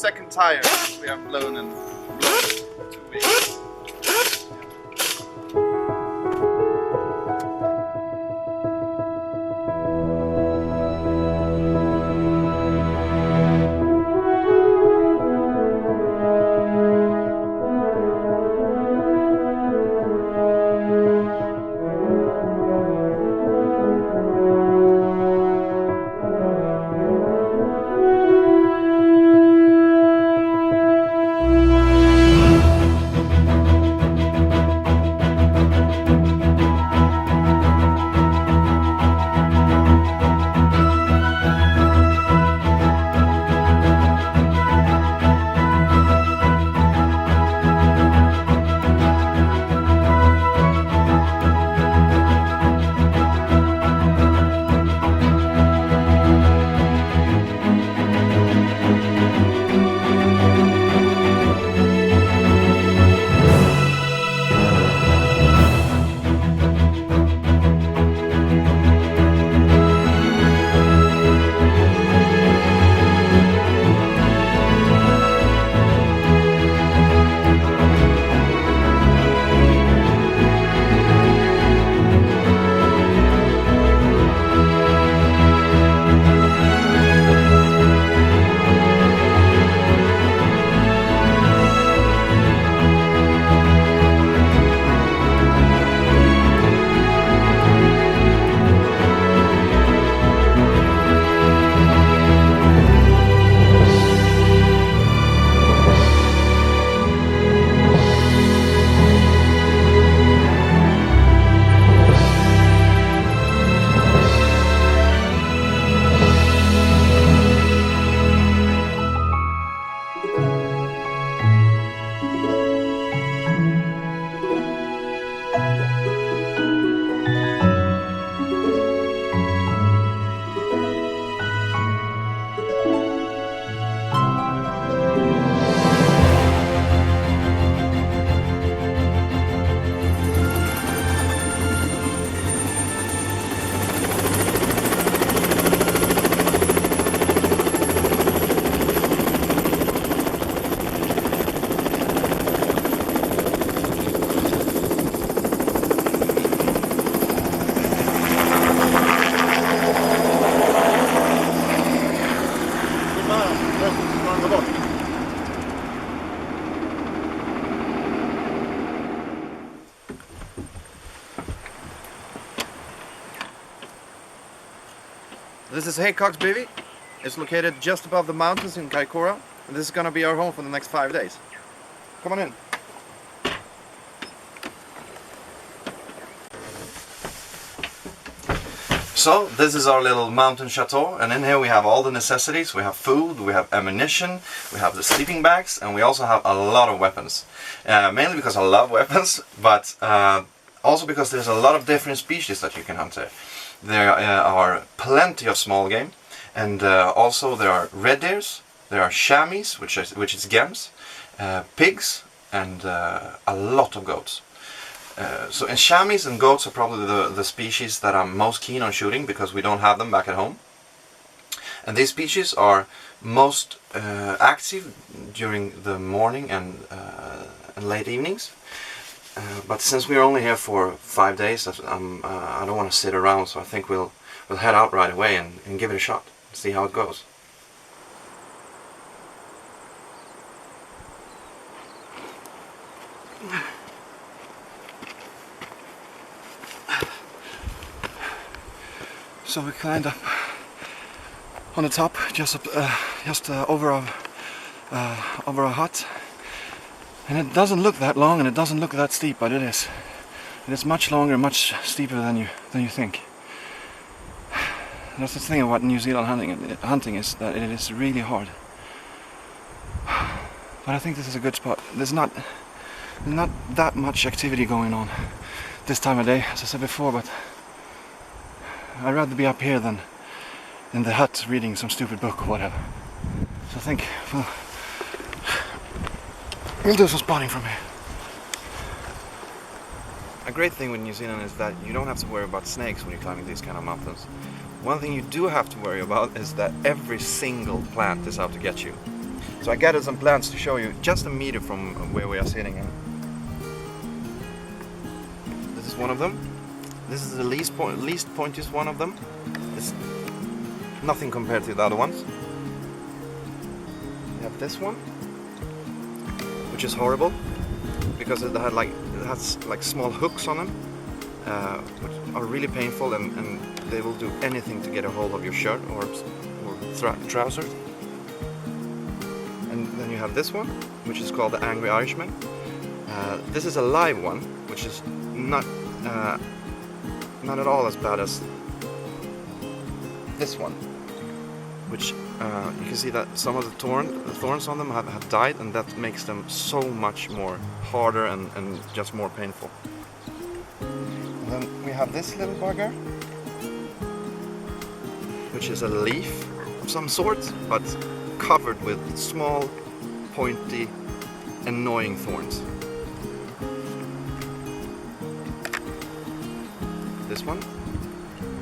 second tire we have blown and blown 2 weeks. This is Haycock's Bivy. It's located just above the mountains in Kaikoura, and this is going to be our home for the next 5 days. Come on in. So this is our little mountain chateau, and in here we have all the necessities. We have food, we have ammunition, we have the sleeping bags, and we also have a lot of weapons. Mainly because I love weapons, but also because there's a lot of different species that you can hunt there. There are plenty of small game, and also there are red deers, there are chamois, which is gems, pigs, and a lot of goats. So chamois and goats are probably the species that I'm most keen on shooting, because we don't have them back at home. And these species are most active during the morning and late evenings. But since we're only here for 5 days, I don't want to sit around, so I think we'll head out right away and give it a shot, see how it goes. So we climbed up on the top, just over a hut. And it doesn't look that long, and it doesn't look that steep, but it is. It is much longer, much steeper than you think. That's the thing about New Zealand hunting is that it is really hard. But I think this is a good spot. There's not that much activity going on this time of day, as I said before, but I'd rather be up here than in the hut reading some stupid book or whatever. So I think we'll do some spotting from here. A great thing with New Zealand is that you don't have to worry about snakes when you're climbing these kind of mountains. One thing you do have to worry about is that every single plant is out to get you. So I gathered some plants to show you just a meter from where we are sitting in. This is one of them. This is the least pointiest one of them. It's nothing compared to the other ones. We have this one, which is horrible because it has like small hooks on them, which are really painful, and they will do anything to get a hold of your shirt or trousers. And then you have this one, which is called the Angry Irishman. This is a live one, which is not at all as bad as this one, which you can see that some of the thorns on them have died, and that makes them so much more harder and just more painful. And then we have this little bugger, which is a leaf of some sort, but covered with small, pointy, annoying thorns. This one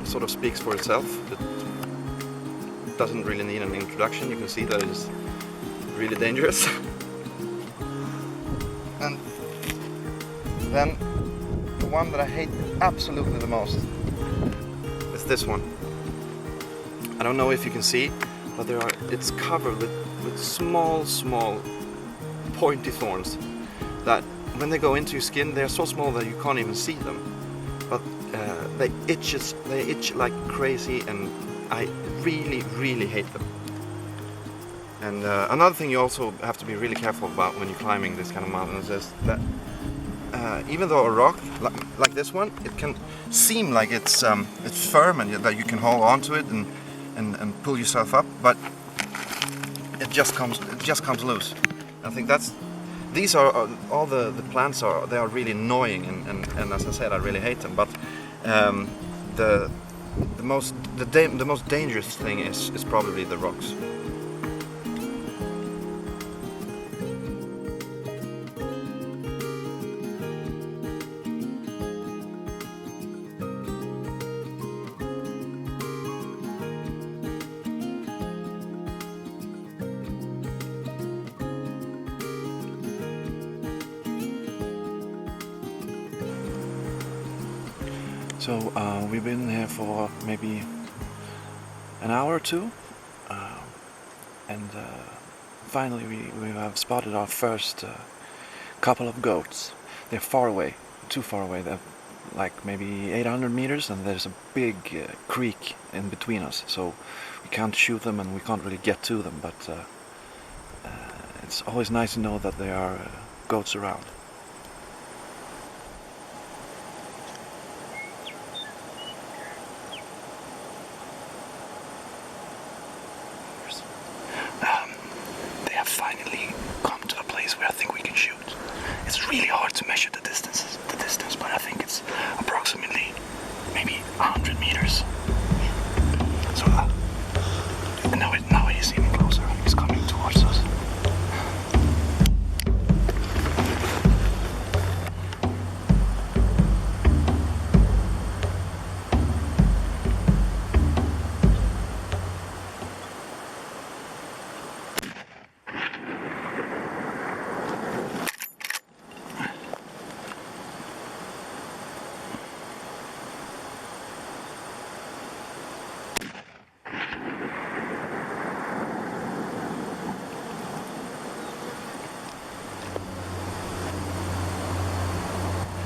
sort of speaks for itself. It doesn't really need an introduction. You can see that it is really dangerous. And then the one that I hate absolutely the most is this one. I don't know if you can see, but it's covered with small pointy thorns that when they go into your skin, they're so small that you can't even see them. But they itch like crazy, and I really hate them. And another thing you also have to be really careful about when you're climbing this kind of mountains is that even though a rock like this one, it can seem like it's firm and that you can hold on to it and pull yourself up, but it just comes loose. I think these are all the plants they are really annoying, and as I said, I really hate them. But the most dangerous thing is probably the rocks. So we've been here for maybe an hour or two, and finally we have spotted our first couple of goats. They're far away, too far away. They're like maybe 800 meters, and there's a big creek in between us, so we can't shoot them and we can't really get to them, but it's always nice to know that there are goats around. Finally come to a place where I think we can shoot. It's really hard to measure the distance, but I think it's approximately maybe 100 meters. So now he's even closer. He's coming towards us.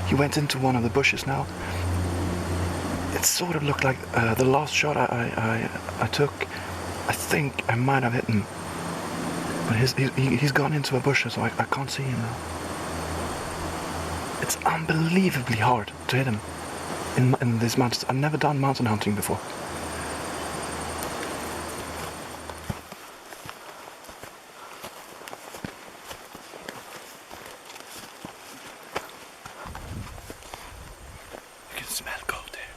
He went into one of the bushes now. It sort of looked like the last shot I took. I think I might have hit him. But he's gone into a bush, so I can't see him now. It's unbelievably hard to hit him in these mountains. I've never done mountain hunting before. Smell goat there.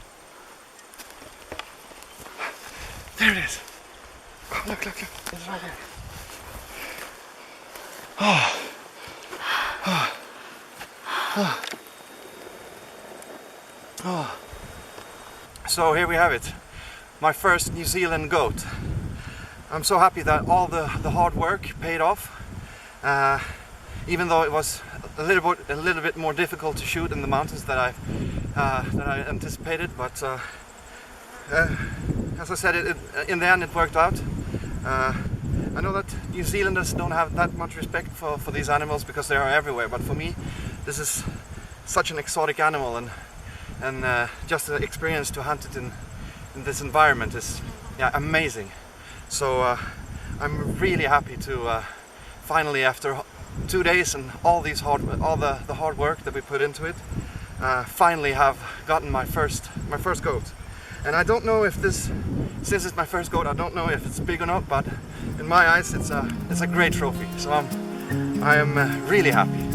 There it is. Oh, look. It's right there. So here we have it. My first New Zealand goat. I'm so happy that all the hard work paid off, even though it was a little bit more difficult to shoot in the mountains than I anticipated. But as I said, in the end it worked out. I know that New Zealanders don't have that much respect for these animals because they are everywhere, but for me this is such an exotic animal, and just the experience to hunt it in this environment is amazing. So I'm really happy to finally, after 2 days and all the hard work that we put into it, finally have gotten my first goat. And I don't know if since it's my first goat, I don't know if it's big or not, but in my eyes it's a great trophy. So I am really happy.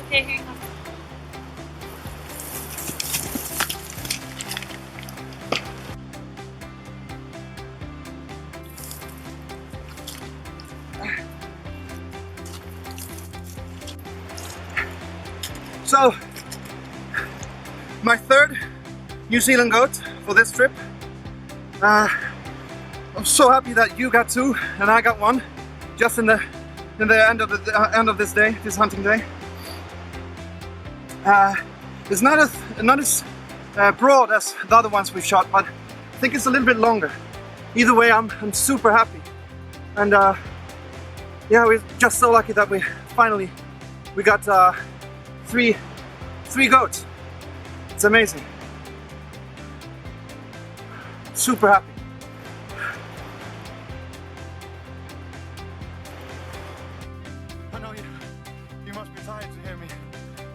Okay, here you come. So, my third New Zealand goat for this trip. I'm so happy that you got two and I got one, just in the end of this day, this hunting day. It's not as broad as the other ones we've shot, but I think it's a little bit longer. Either way, I'm super happy, and yeah, we're just so lucky that we finally got three goats. It's amazing. Super happy. I know you must be tired to hear me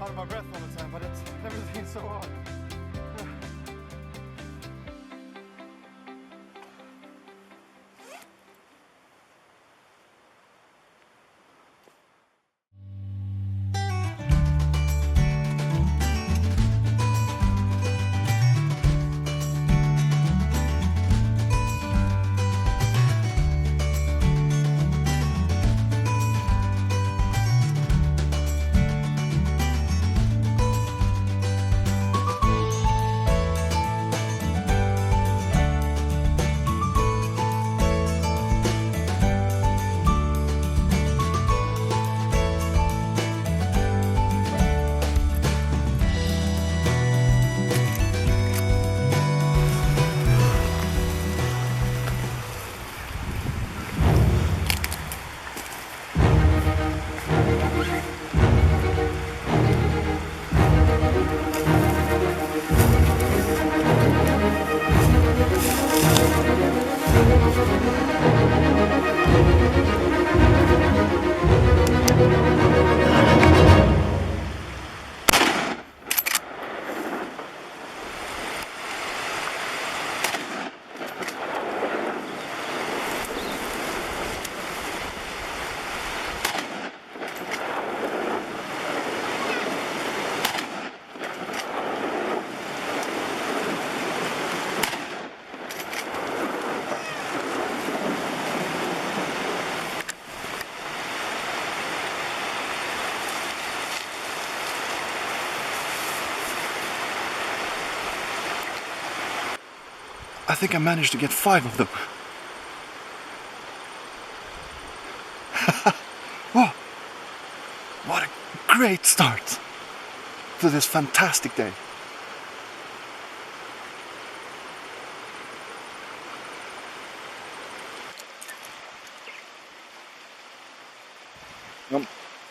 out of my breath all the time, but everything's so hard. I think I managed to get 5 of them. Whoa! What a great start to this fantastic day.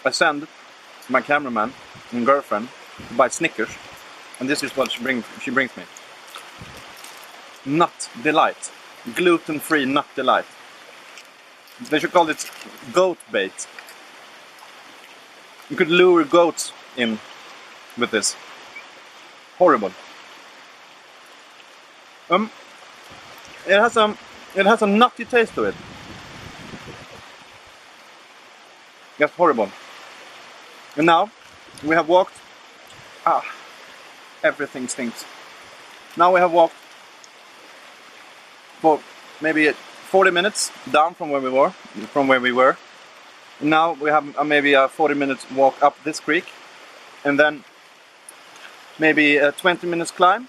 I sent my cameraman and girlfriend to buy Snickers, and this is what she brings me. Nut delight, gluten-free nut delight. They should call it goat bait. You could lure goats in with this. Horrible. It has a nutty taste to it. Just horrible. And now we have walked. Everything stinks. Now we have walked for maybe 40 minutes down from where we were. Now we have maybe a 40 minutes walk up this creek, and then maybe a 20 minutes climb.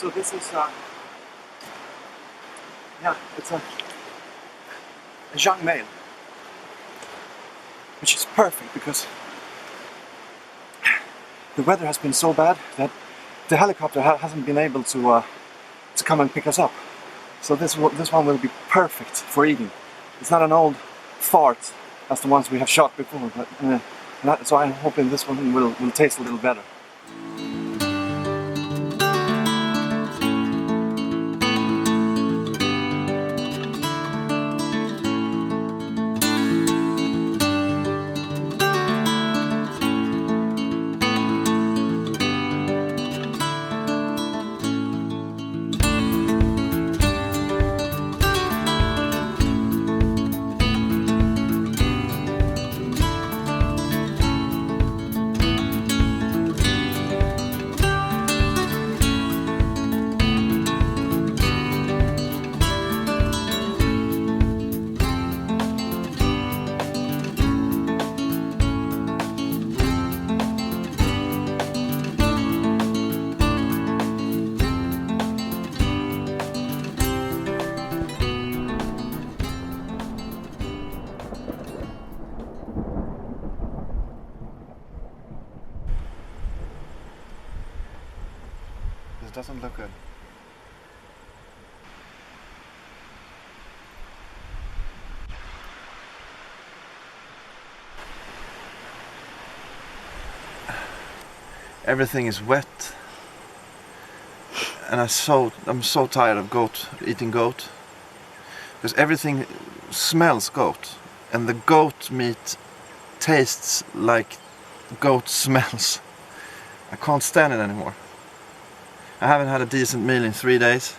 So this is, yeah, it's a young male, which is perfect because the weather has been so bad that the helicopter hasn't been able to come and pick us up. So this one will be perfect for eating. It's not an old fart as the ones we have shot before, but so I'm hoping this one will taste a little better. This doesn't look good. Everything is wet, and I'm so tired of eating goat, because everything smells goat, and the goat meat tastes like goat smells. I can't stand it anymore. I haven't had a decent meal in 3 days.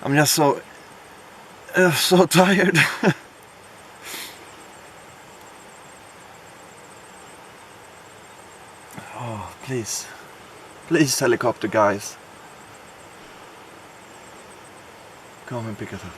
I'm just so tired. Oh, please, helicopter guys, come and pick us up.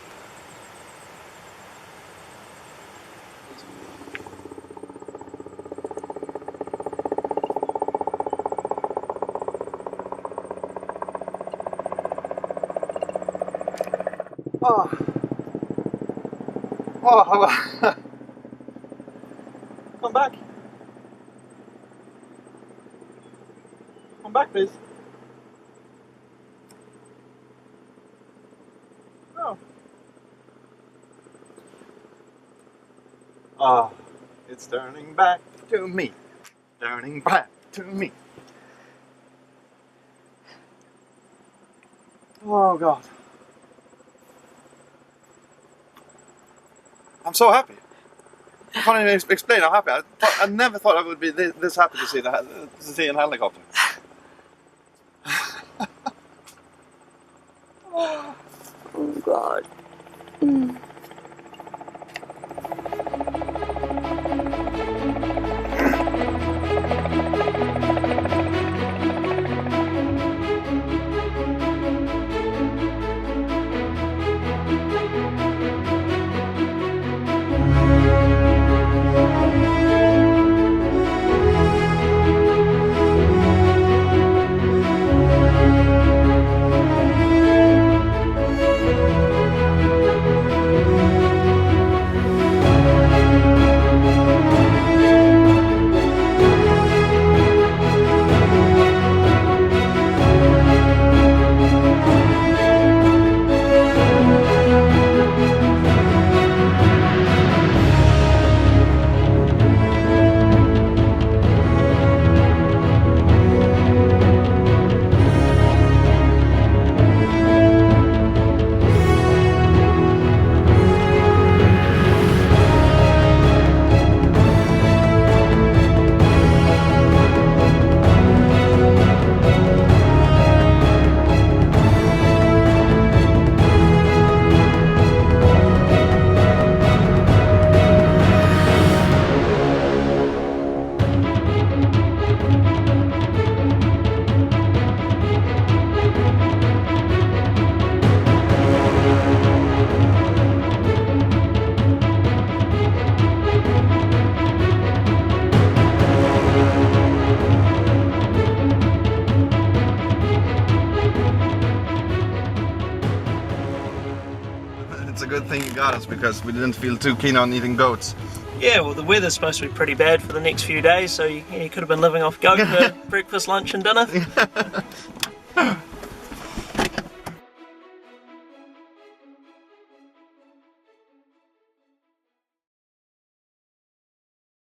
Oh, come back. Come back, please. Oh. Oh, it's turning back to me. Turning back to me. Oh, God. I'm so happy. I can't even explain how happy. I never thought I would be this happy to see an helicopter. Oh God. Mm. good thing you got us because we didn't feel too keen on eating goats. Yeah, well, the weather's supposed to be pretty bad for the next few days, so you could have been living off goat for breakfast, lunch, and dinner.